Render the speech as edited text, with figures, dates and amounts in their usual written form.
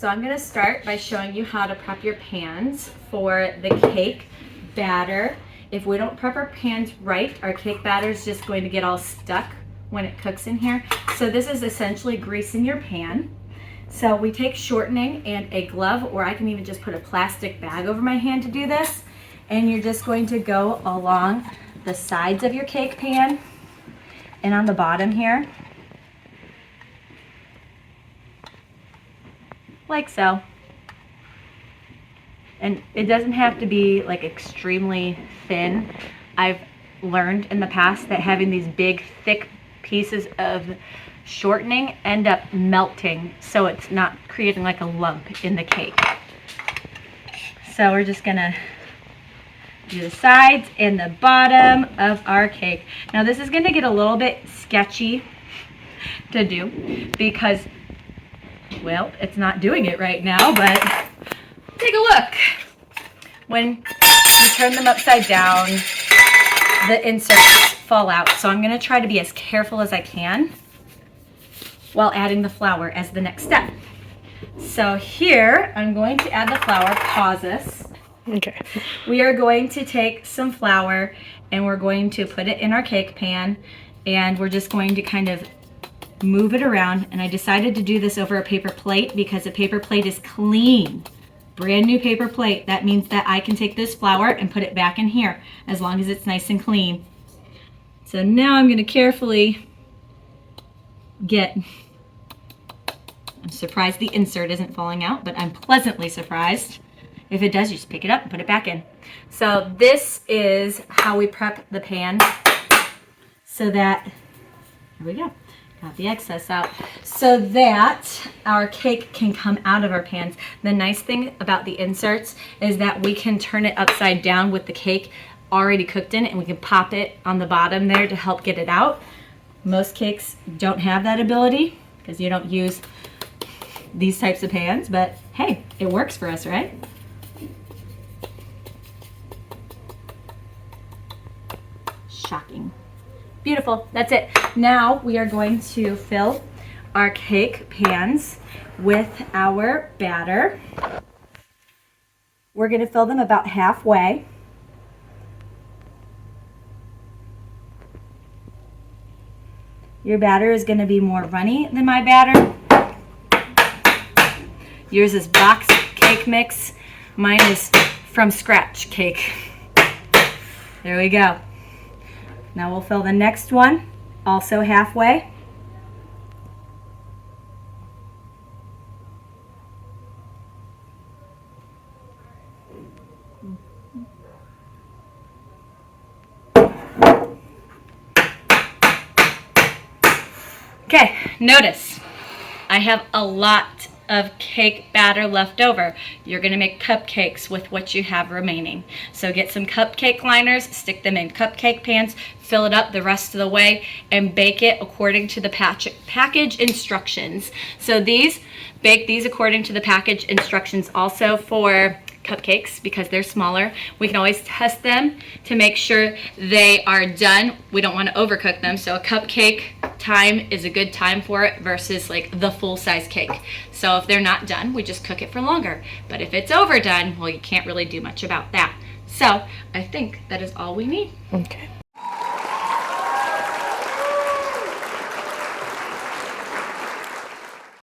So I'm going to start by showing you how to prep your pans for the cake batter. If we don't prep our pans right, our cake batter is just going to get all stuck when it cooks in here. So this is essentially greasing your pan. So we take shortening and a glove, or I can even just put a plastic bag over my hand to do this. And you're just going to go along the sides of your cake pan and on the bottom here, like so. And it doesn't have to be like extremely thin. I've learned in the past that having these big thick pieces of shortening end up melting, so it's not creating like a lump in the cake. So we're just gonna do the sides and the bottom of our cake. Now this is gonna get a little bit sketchy to do because, well, it's not doing it right now, but take a look. When you turn them upside down, the inserts fall out. So I'm gonna try to be as careful as I can while adding the flour as the next step. So here, I'm going to add the flour. Pause this. Okay. We are going to take some flour and we're going to put it in our cake pan, and we're just going to kind of move it around. And I decided to do this over a paper plate because a paper plate is clean. Brand new paper plate. That means that I can take this flour and put it back in here as long as it's nice and clean. So now I'm going to carefully I'm surprised the insert isn't falling out, but I'm pleasantly surprised. If it does, you just pick it up and put it back in. So this is how we prep the pan so that, here we go, got the excess out, so that our cake can come out of our pans. The nice thing about the inserts is that we can turn it upside down with the cake already cooked in it, and we can pop it on the bottom there to help get it out. Most cakes don't have that ability because you don't use these types of pans, but hey, it works for us, right? Shocking. Beautiful. That's it. Now we are going to fill our cake pans with our batter. We're going to fill them about halfway. Your batter is going to be more runny than my batter. Yours is box cake mix. Mine is from scratch cake. There we go. Now we'll fill the next one, also halfway. Okay, notice I have a lot of cake batter left over. You're gonna make cupcakes with what you have remaining. So get some cupcake liners, stick them in cupcake pans, fill it up the rest of the way, and bake it according to the package instructions. So bake these according to the package instructions also for cupcakes because they're smaller. We can always test them to make sure they are done. We don't want to overcook them, so a cupcake time is a good time for it versus like the full-size cake. So if they're not done, we just cook it for longer. But if it's overdone, well, you can't really do much about that. So I think that is all we need. Okay.